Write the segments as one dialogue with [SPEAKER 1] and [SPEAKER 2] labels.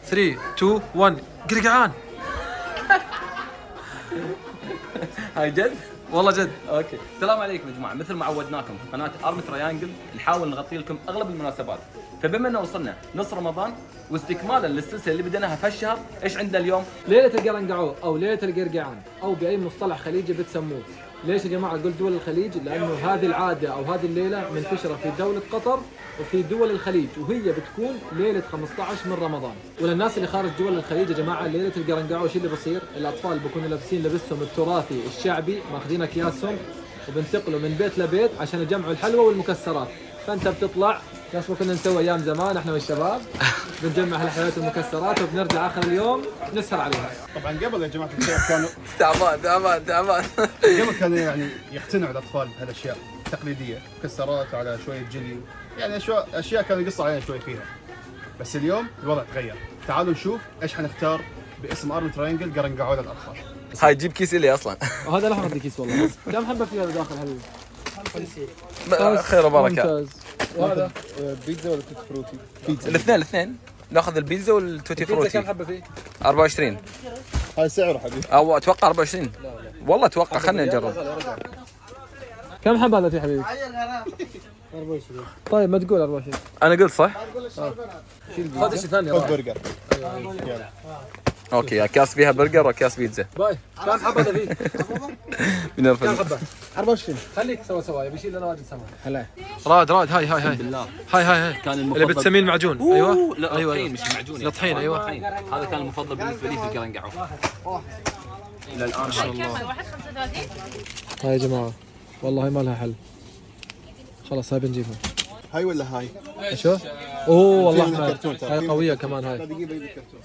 [SPEAKER 1] 3 2 1 قرقعان.
[SPEAKER 2] هاي جد؟
[SPEAKER 1] والله جد.
[SPEAKER 2] اوكي، السلام عليكم يا جماعه. مثل ما عودناكم في قناه ارمي تريانجل نحاول نغطي لكم اغلب المناسبات. فبما انه وصلنا نص رمضان واستكمالا للسلسله اللي بديناها في هالشهر، ايش عندنا اليوم؟
[SPEAKER 3] ليلة القرنقعو أو ليلة القرقعان أو بأي مصطلح خليجي بتسموه. ليش يا جماعة قلت دول الخليج؟ لأنه هذه العادة أو هذه الليلة منتشرة في دولة قطر وفي دول الخليج، وهي بتكون ليلة 15 من رمضان. وللناس اللي خارج دول الخليج يا جماعة، ليلة القرنقعو ايش اللي بصير؟ الأطفال بيكونوا لابسين لبسهم التراثي الشعبي، ماخذين أكياسهم وبنتقلوا من بيت لبيت عشان يجمعوا الحلوى والمكسرات. فأنت بتطلع نفس ما كنا نسوي ايام زمان احنا والشباب، بنجمع الحلويات والمكسرات وبنرجع اخر اليوم نسهر عليها.
[SPEAKER 4] طبعا قبل يا جماعه الخير كانوا
[SPEAKER 1] تعبان.
[SPEAKER 4] قبل كانوا يعني يقتنعوا الاطفال بهالاشياء التقليديه، مكسرات على شويه جلي، يعني اشياء كانوا يقصوا علينا شوي فيها. بس اليوم الوضع تغير. تعالوا نشوف ايش حنختار باسم ارمي ترينجل قرنقعوا للاطفال.
[SPEAKER 1] هاي جيب كيس لي اصلا.
[SPEAKER 3] وهذا الاحمر الكيس والله. بس كم حبه فيها داخل حبيبي؟
[SPEAKER 1] خير وبركه.
[SPEAKER 3] ممتاز. وهذا
[SPEAKER 4] بيتزا ولا توت فروتي؟ بيتزا.
[SPEAKER 1] الاثنين ناخذ البيتزا والتوتي
[SPEAKER 3] البيتزا
[SPEAKER 1] فروتي.
[SPEAKER 3] كم حبه فيه؟
[SPEAKER 1] 24
[SPEAKER 4] هاي سعره حبيبي.
[SPEAKER 1] او اتوقع 24. والله اتوقع، خلينا نجرب.
[SPEAKER 3] كم حبه هذا فيه حبيبي؟ 24. طيب ما تقول 24.
[SPEAKER 1] انا قلت صح؟
[SPEAKER 3] هذا شيء ثاني.
[SPEAKER 4] خذ برجر.
[SPEAKER 1] اوكي، اكياس فيها برجر واكياس بيتزا.
[SPEAKER 3] باي كم حبه هذا فيه؟
[SPEAKER 1] بنرفض.
[SPEAKER 3] كم حبه؟
[SPEAKER 4] 24.
[SPEAKER 3] خليك سوا بيشيل لنا واجد سمك.
[SPEAKER 4] هلا.
[SPEAKER 1] راد هاي
[SPEAKER 2] بالله
[SPEAKER 1] هاي
[SPEAKER 2] كان
[SPEAKER 1] اللي
[SPEAKER 2] المفضل
[SPEAKER 1] بتسميه المعجون. ايوه
[SPEAKER 2] لا
[SPEAKER 1] ايوه
[SPEAKER 2] طحين مش معجون.
[SPEAKER 1] الطحين، أيوة.
[SPEAKER 2] طحين. هذا كان المفضل بالنسبه لي في القرنقعو الى الان. ما شاء الله.
[SPEAKER 5] واحد 35.
[SPEAKER 3] هاي يا جماعه والله ما لها حل. خلاص هاي بنجيبها.
[SPEAKER 4] هاي ولا هاي؟
[SPEAKER 3] شو؟ اوه والله
[SPEAKER 4] فيها
[SPEAKER 3] احنا
[SPEAKER 4] الكرتون ترى.
[SPEAKER 3] هاي قويه كمان هاي.
[SPEAKER 4] دقيقه الكرتون.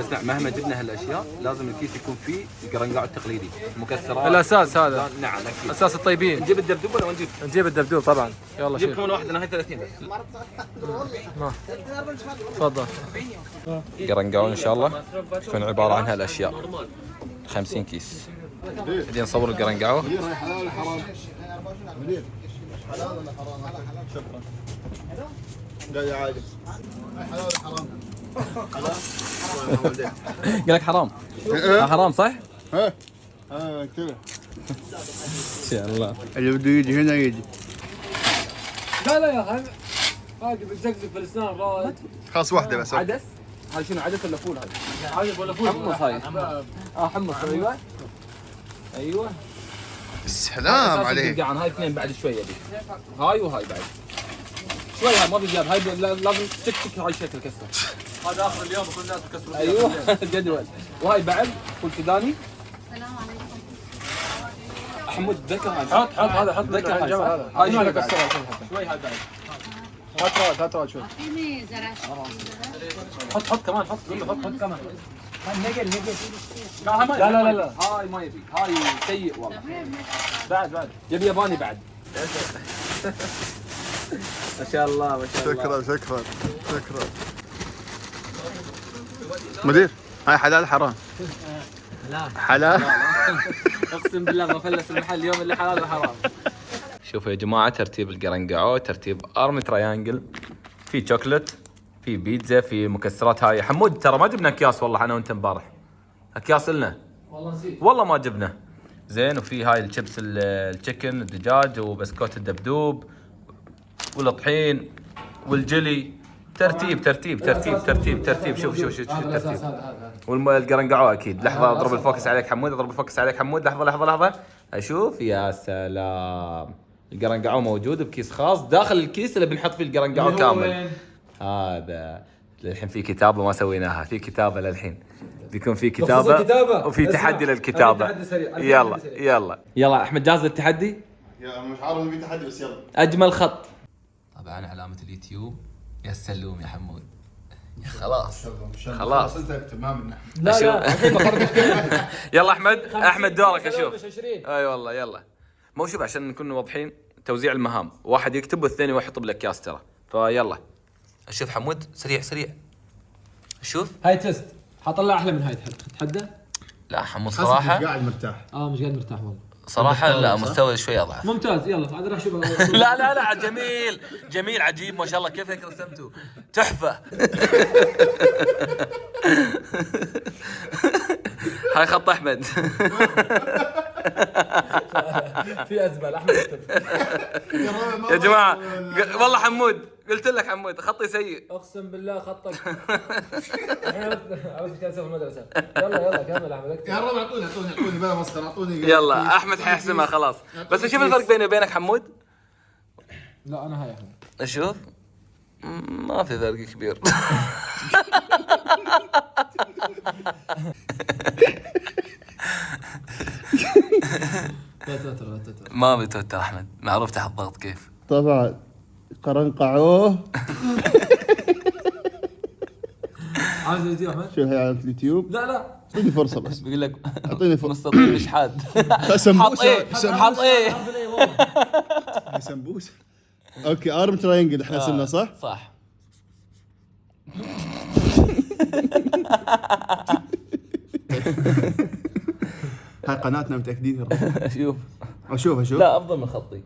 [SPEAKER 2] اسمع، مهما جبنا هالاشياء لازم الكيس يكون فيه القرنقعو التقليدي، مكسرات.
[SPEAKER 1] الاساس هذا،
[SPEAKER 2] نعم اكيد.
[SPEAKER 1] اساس الطيبين.
[SPEAKER 2] نجيب الدبدوب ولا نجيب؟
[SPEAKER 1] نجيب الدبدوب طبعا. يلا
[SPEAKER 2] نجيب
[SPEAKER 1] شيل.
[SPEAKER 2] كمان واحد، انا هاي 30 بس.
[SPEAKER 1] تفضل. قرنقعون ان شاء الله تكون عباره عن هالاشياء. 50 كيس. بعدين نصور القرنقعو.
[SPEAKER 4] مدير هاي حلال ولا حرام؟ مدير حلال ولا حرام؟ شكرا. لا يا عادل. هاي حلال ولا حرام؟ حلال.
[SPEAKER 2] قال لك حرام. حرام صح؟
[SPEAKER 4] ها كذا.
[SPEAKER 2] ان شاء الله.
[SPEAKER 4] اللي بده يجي هنا يجي.
[SPEAKER 3] لا يا اخي هاي بتزقزق في الاسنان راد.
[SPEAKER 4] خلاص واحده بس.
[SPEAKER 2] عدس؟ هذا شنو، عدس ولا فول هذا؟
[SPEAKER 3] عادي ولا فول؟
[SPEAKER 2] حمص هاي. حمص. ايوه ايوه.
[SPEAKER 4] سلام عليك.
[SPEAKER 2] القرقعان هاي اثنين بعد شويه دي. هاي وهاي بعد شوي. هاي ما في زياده. هاي لازم تك هاي شكل كسر.
[SPEAKER 3] هذا اخر اليوم كل الناس بكسروا.
[SPEAKER 2] ايوه جدول. وهاي بعد فول سوداني.
[SPEAKER 5] السلام عليكم.
[SPEAKER 2] حمود ذكر هاي.
[SPEAKER 3] حط هذا حط
[SPEAKER 2] ذكر هاي
[SPEAKER 3] الجمل
[SPEAKER 2] صح؟
[SPEAKER 3] هذا.
[SPEAKER 2] هاي شوي
[SPEAKER 3] هاي
[SPEAKER 2] بعد.
[SPEAKER 3] كسرها
[SPEAKER 2] شوي هاي بعد.
[SPEAKER 3] هات راد شوي.
[SPEAKER 5] فيني زرع.
[SPEAKER 3] حط كمان حط قول له حط كمان.
[SPEAKER 2] نقل
[SPEAKER 3] لا.
[SPEAKER 2] هاي ما يبي. هاي سيء والله.
[SPEAKER 3] بعد
[SPEAKER 2] يبي ياباني بعد. ما شاء الله ما شاء الله.
[SPEAKER 4] شكرا. مدير هاي حلال حرام؟ حلال.
[SPEAKER 2] اقسم بالله ما فلس المحل اليوم الا حلال وحرام.
[SPEAKER 1] شوفوا يا جماعه ترتيب القرنقعو، ترتيب ارمي تريانجل. في شوكلت، في بيتزا، في مكسرات. هاي حمود ترى ما جبنا اكياس والله انا وانت امبارح. اكياس لنا
[SPEAKER 3] والله نسيت.
[SPEAKER 1] والله ما جبنا. زين. وفي هاي الشيبس التشيكن الدجاج وبسكوت الدبدوب والطحين والجلي. ترتيب. شوف الترتيب. والقرنقعو اكيد. لحظه اضرب الفوكس عليك حمود. لحظه. اشوف. يا سلام. القرنقعو موجود بكيس خاص. داخل الكيس اللي بنحط فيه القرنقعو كامل. هذا للحين في كتابه ما سويناها. في كتابه للحين. بيكون في كتابه وفي تحدي للكتابه.
[SPEAKER 3] تحدي سريع.
[SPEAKER 1] يلا احمد، جاهز للتحدي؟
[SPEAKER 4] يا مش عارف إن في تحدي بس يلا.
[SPEAKER 1] اجمل خط. طبعا علامه اليوتيوب. يا سلوم يا حمود. خلاص.
[SPEAKER 4] انت اكتب ما منا.
[SPEAKER 3] لا
[SPEAKER 1] يلا احمد دورك. اشوف.
[SPEAKER 3] 20.
[SPEAKER 1] اي والله. يلا مو شوف عشان نكون واضحين. توزيع المهام، واحد يكتب والثاني يحط بالاكياس ترى. فيلا اشوف حمود. سريع اشوف.
[SPEAKER 3] هاي تست حطلع احلى من هاي. تحدى.
[SPEAKER 1] لا حمود
[SPEAKER 4] صراحه
[SPEAKER 1] صراحه
[SPEAKER 4] قاعد مرتاح.
[SPEAKER 3] مش قاعد مرتاح والله.
[SPEAKER 1] صراحه لا مستوى شوي اضعف.
[SPEAKER 3] ممتاز. يلا عاد راح اشوف.
[SPEAKER 1] لا لا لا جميل جميل عجيب ما شاء الله كيف هيك رسمته تحفه. هاي خط احمد.
[SPEAKER 3] في ازمه احمد.
[SPEAKER 1] يا جماعه والله حمود قلت لك حمود خطي سيء.
[SPEAKER 3] اقسم بالله خطك. عرفت كان اسوي في المدرسه. يلا كمل احمد اكتب.
[SPEAKER 4] يا رب اعطوني بلا مسخره اعطوني.
[SPEAKER 1] يلا احمد حيحسمها خلاص. بس شوف الفرق بيني وبينك حمود.
[SPEAKER 3] لا انا هاي احمد.
[SPEAKER 1] اشوف ما في فرق كبير. ما بتوتر احمد معروف تحت الضغط كيف.
[SPEAKER 4] طبعا قرنقعوه.
[SPEAKER 3] عاوز اليوتيوب احمد؟
[SPEAKER 4] شو هي على اليوتيوب؟
[SPEAKER 3] لا
[SPEAKER 4] اعطيني فرصه بس.
[SPEAKER 1] بيقول لك
[SPEAKER 4] اعطيني فرصه.
[SPEAKER 1] مستطيل اشحاد. حط ايه
[SPEAKER 4] سمبوسه. اوكي ارم تراينجل احنا اسمنا صح؟
[SPEAKER 1] صح.
[SPEAKER 4] هاي قناتنا متاكدين.
[SPEAKER 1] شوف لا افضل من خطي.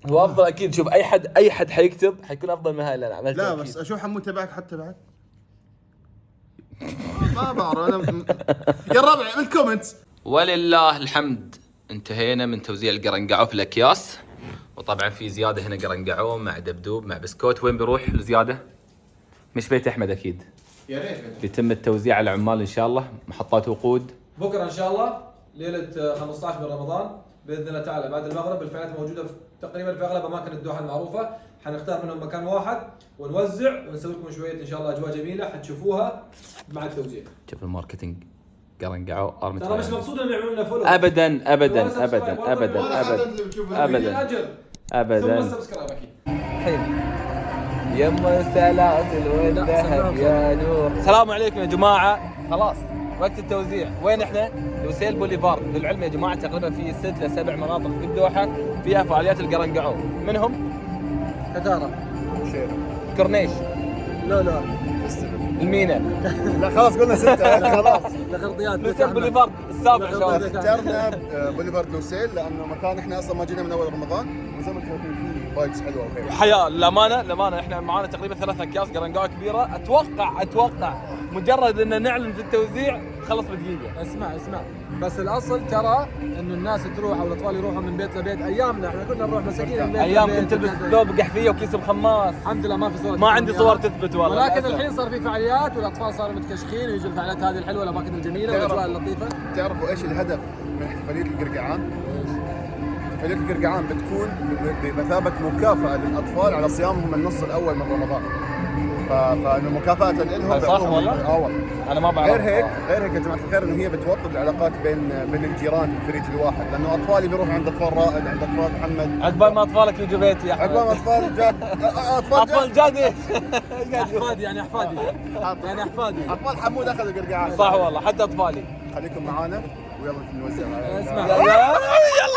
[SPEAKER 1] هو افضل اكيد. شوف اي حد حيكتب حيكون افضل من هاي اللي انا عملتها.
[SPEAKER 4] لا
[SPEAKER 1] أكيد.
[SPEAKER 4] بس اشوف حمود تبعك حتى بعد. ما بعرف انا. يا الربع بالكومنتس.
[SPEAKER 1] ولله الحمد انتهينا من توزيع القرنقعو في الاكياس. وطبعا في زياده هنا قرنقعو مع دبدوب مع بسكوت. وين بيروح الزياده؟ مش بيت احمد اكيد.
[SPEAKER 4] يا ريت.
[SPEAKER 1] بيتم التوزيع على العمال ان شاء الله. محطات وقود
[SPEAKER 3] بكره ان شاء الله ليله 15 من رمضان باذن الله تعالى بعد المغرب. الفئات موجوده تقريبا في اغلب اماكن الدوحه المعروفه. حنختار منهم مكان واحد ونوزع ونسوي لكم شويه ان شاء الله اجواء جميله حتشوفوها مع التوزيع.
[SPEAKER 1] شوف الماركتينج قرنقعو ارمي.
[SPEAKER 3] ترى مش مقصود انهم يعملون لنا فولو
[SPEAKER 1] ابدا ابدا ابدا ابدا ابدا ابدا
[SPEAKER 3] ثم سبسكرايب اكيد.
[SPEAKER 1] يما السلاسل والذهب يا نور. السلام عليكم يا جماعه. خلاص وقت التوزيع. وين احنا؟ لوسيل بوليفارد. للعلم يا جماعه تقريبا في 6 ل 7 مناطق في الدوحه فيها فعاليات القرنقعو. منهم
[SPEAKER 3] كتاره
[SPEAKER 1] كورنيش
[SPEAKER 3] لا
[SPEAKER 1] المينا.
[SPEAKER 4] لا خلاص قلنا 6 خلاص.
[SPEAKER 3] لغرضيات
[SPEAKER 1] لوسيل بوليفارد السابع شباب.
[SPEAKER 4] اخترنا بوليفارد لوسيل لانه مكان احنا اصلا ما جينا من اول رمضان وزي ما شايفين فيه فايبس حلوه وخير.
[SPEAKER 1] حياه للامانه احنا معانا تقريبا 3 اكياس قرنقعو كبيره. اتوقع مجرد ان نعلن في التوزيع تخلص بدقيقه.
[SPEAKER 3] اسمع بس الاصل ترى انه الناس تروح او الاطفال يروحوا من بيت لبيت. ايامنا احنا كنا نروح مساكين من بيت
[SPEAKER 1] ايام
[SPEAKER 3] لبيت
[SPEAKER 1] كنت تلبس ثوب قحفيه وكيس بخماس.
[SPEAKER 3] الحمد لله ما في صور.
[SPEAKER 1] ما عندي صور تثبت والله.
[SPEAKER 3] ولكن
[SPEAKER 1] للأسف.
[SPEAKER 3] الحين صار في فعاليات والاطفال صاروا متكشخين ويجوا الفعاليات هذه الحلوه الاماكن الجميله والاجواء اللطيفه.
[SPEAKER 4] تعرفوا ايش الهدف من احتفاليه القرقعان؟ احتفاليه القرقعان بتكون بمثابه مكافاه للاطفال على صيامهم النص الاول من رمضان. فانه مكافاه لهم.
[SPEAKER 1] صح والله؟
[SPEAKER 4] والله.
[SPEAKER 1] انا ما بعرف.
[SPEAKER 4] غير هيك يا جماعه الخير انه هي بتوطد العلاقات بين الجيران في الفريج الواحد. لانه اطفالي بيروحوا عند اطفال رائد عند اطفال محمد.
[SPEAKER 1] عقبال ما اطفالك يجوا بيتي يا احمد.
[SPEAKER 4] عقبال ما اطفال جاد.
[SPEAKER 1] اطفال جاد.
[SPEAKER 3] احفادي يعني احفادي.
[SPEAKER 4] اطفال حمود اخذوا قرقعان.
[SPEAKER 1] صح والله حتى اطفالي.
[SPEAKER 4] خليكم معانا ويلا نوزع.
[SPEAKER 3] اسمع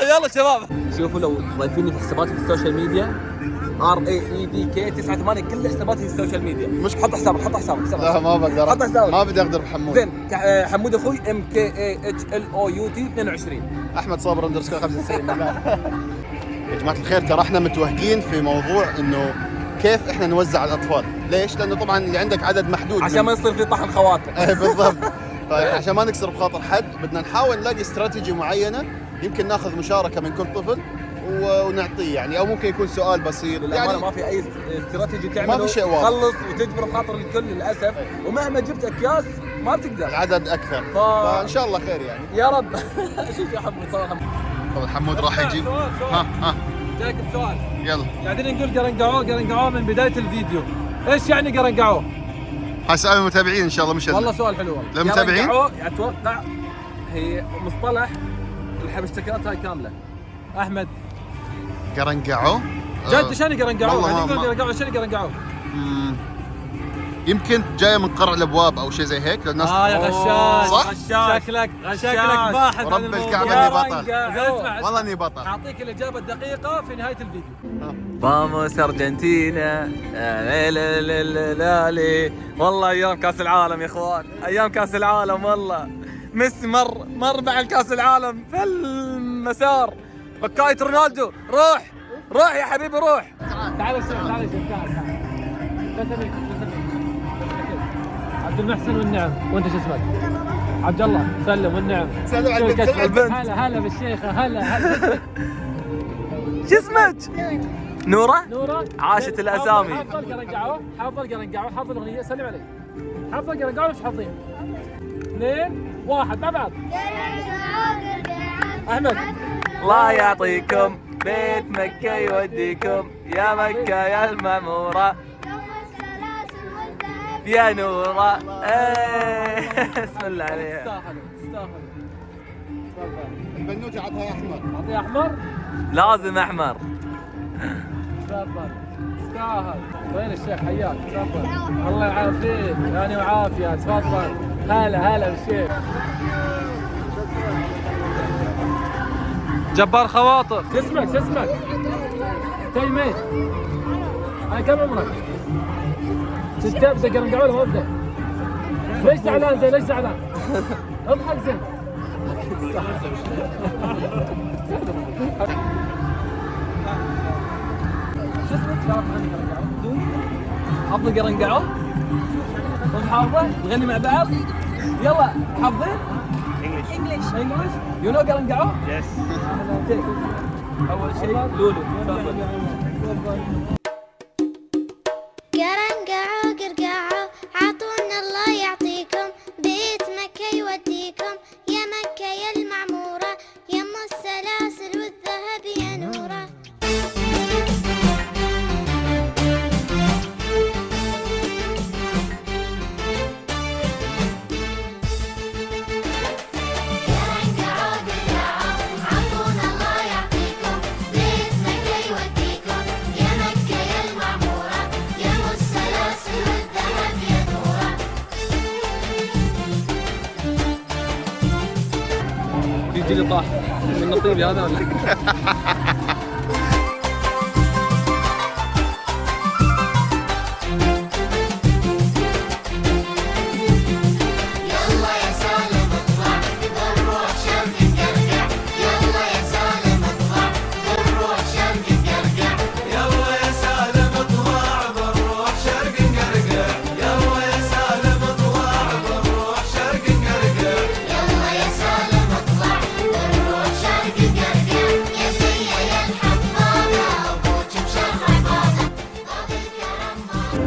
[SPEAKER 1] يلا شباب. شوفوا لو ضايفيني في حساباتي في السوشيال ميديا RAEDK 98 كل حساباتي في السوشيال ميديا. مش حط حسابك.
[SPEAKER 4] لا ما بقدر.
[SPEAKER 1] حط حسابك.
[SPEAKER 4] ما بدي اقدر بحمود.
[SPEAKER 1] زين حمود اخوي MKAHLOUT 22.
[SPEAKER 4] احمد صابر _ 95. يا جماعه الخير ترى احنا متوهقين في موضوع انه كيف احنا نوزع على الاطفال. ليش؟ لانه طبعا اللي عندك عدد محدود
[SPEAKER 1] عشان ما يصير في طحن خواطر.
[SPEAKER 4] بالضبط. عشان ما نكسر بخاطر حد بدنا نحاول نلاقي استراتيجي معينه. يمكن ناخذ مشاركه من كل طفل ونعطيه يعني او ممكن يكون سؤال بسيط.
[SPEAKER 1] يعني ما في اي استراتيجي تعمله.
[SPEAKER 4] ما في شيء واضح.
[SPEAKER 1] خلص وتجبر بخاطر الكل للاسف. ومهما جبت اكياس ما بتقدر.
[SPEAKER 4] العدد اكثر. فان شاء الله خير يعني.
[SPEAKER 1] يا رب. شوف يا حمود صراحه.
[SPEAKER 4] طبعا حمود راح يجي. ها
[SPEAKER 3] جايك بسؤال.
[SPEAKER 4] يلا
[SPEAKER 3] قاعدين نقول قرنقعوه من بدايه الفيديو. ايش يعني قرنقعوه؟
[SPEAKER 4] هاي سؤال المتابعين ان شاء الله مش
[SPEAKER 3] والله سؤال حلو والله.
[SPEAKER 4] المتابعين.
[SPEAKER 2] اتوقع هي مصطلح الحبشتكنات هاي كامله.
[SPEAKER 3] احمد
[SPEAKER 4] قرنقعو
[SPEAKER 3] جد شنو قرنقعوه؟
[SPEAKER 4] والله
[SPEAKER 3] يعني
[SPEAKER 4] ما-
[SPEAKER 3] نقول قرنقعوه شنو قرنقعوه؟
[SPEAKER 4] يمكن جايه من قرع الابواب او شيء زي هيك للناس.
[SPEAKER 3] يا غشاش.
[SPEAKER 4] صح؟
[SPEAKER 3] شكلك باحث عن
[SPEAKER 4] ورب
[SPEAKER 3] الموضوع.
[SPEAKER 4] الكعبه اني بطل.
[SPEAKER 3] اسمع
[SPEAKER 4] والله اني بطل.
[SPEAKER 3] اعطيك الاجابه الدقيقه في نهايه الفيديو.
[SPEAKER 1] فاموس ارجنتينا لا والله ايام كاس العالم يا اخوان. ايام كاس العالم والله
[SPEAKER 3] ميسي مر مع الكاس العالم في المسار. بكاية رونالدو، روح يا حبيبي روح. تعال الشيخ تعال. عبد المحسن والنعم. وانت شو اسمك؟ عبد الله. سلم والنعم.
[SPEAKER 4] سلم على البنت.
[SPEAKER 3] هلا بالشيخة. هلا
[SPEAKER 1] شو اسمك؟ نورة؟
[SPEAKER 3] نورة.
[SPEAKER 1] عاشت الاسامي.
[SPEAKER 3] حافظ القرنقعو، حافظ الاغنية. سلم علي. حافظ القرنقعو مش حافظين؟ 2 1 مع بعض. احمد.
[SPEAKER 1] الله يعطيكم بيت مكة يوديكم يا مكة يا المعمورة يا نورة. بسم الله عليها.
[SPEAKER 3] تستاهلوا.
[SPEAKER 4] البنوتة عطها احمر.
[SPEAKER 3] اعطيه احمر.
[SPEAKER 1] لازم احمر.
[SPEAKER 3] تفضل. تستاهل. وين الشيخ حياك؟ تفضل. الله يعافيك. يعني وعافية. تفضل. هلا بالشيخ. جبار خواطر. شو اسمك؟ تيمين. أنا كم عمرك؟ 6 بدك نقعد ولا ابدا؟ ليش زعلان زين؟ ليش زعلان؟ اضحك زين. شو اسمك؟ حافظ قرنقعو؟ حافظه؟ نغني مع بعض؟ يلا حافظين؟ English. You know قرنقعو؟ Yes. أول شيء لولو.
[SPEAKER 6] قرقعوا عطونا الله يعطيكم بيت مكة يوديكم يا مكة يا المعمورة يم السلاسل والذهب يا نورة.
[SPEAKER 3] يجي لي طاح من نصيبي هذا ولا؟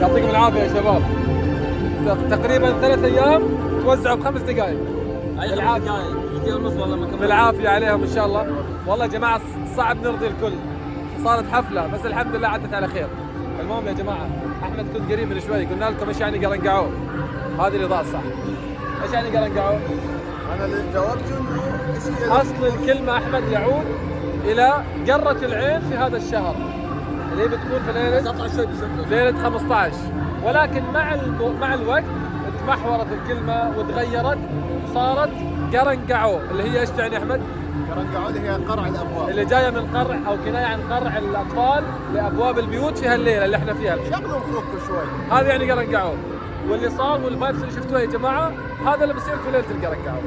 [SPEAKER 3] يعطيكم العافية يا شباب. تقريبا 3 أيام توزعوا ب5 دقائق. بالعافية. بالعافية عليهم إن شاء الله. والله يا جماعة صعب نرضي الكل. صارت حفلة بس الحمد لله عدت على خير. المهم يا جماعة أحمد كنت قريب من شوي قلنا لكم إيش يعني قرنقعو. هذه الإضاءة الصح. إيش يعني قرنقعو؟
[SPEAKER 4] انا اللي جاوبته انه
[SPEAKER 3] أصل الكلمة أحمد يعود إلى قرة العين في هذا الشهر اللي بتكون في ليلة 15 ولكن مع الوقت تمحورت الكلمة وتغيرت صارت قرنقعو اللي هي ايش تعني احمد؟
[SPEAKER 4] قرنقعو اللي هي قرع الابواب
[SPEAKER 3] اللي جايه من قرع او كنايه عن قرع الاطفال لابواب البيوت في هالليله اللي احنا فيها.
[SPEAKER 4] شغلوا مخكم شوي.
[SPEAKER 3] هذا يعني قرنقعو واللي صار والفايبس اللي شفتوها يا جماعه هذا اللي بصير في ليله القرنقعو.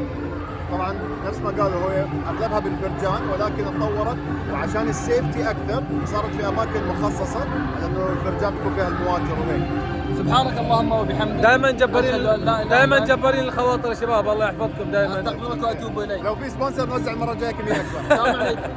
[SPEAKER 4] طبعا نفس ما قالوا هو اغلبها بالفرجان ولكن اتطورت وعشان السيفتي اكثر صارت في اماكن مخصصه لانه الفرجان بيكون فيها المواتر وهيك.
[SPEAKER 2] سبحانك اللهم وبحمدك.
[SPEAKER 3] دائما جبارين الخواطر يا شباب. الله يحفظكم دائما.
[SPEAKER 2] استغفرك واتوب اليك.
[SPEAKER 4] لو في سبونسر نوزع المره الجايه كميه اكبر.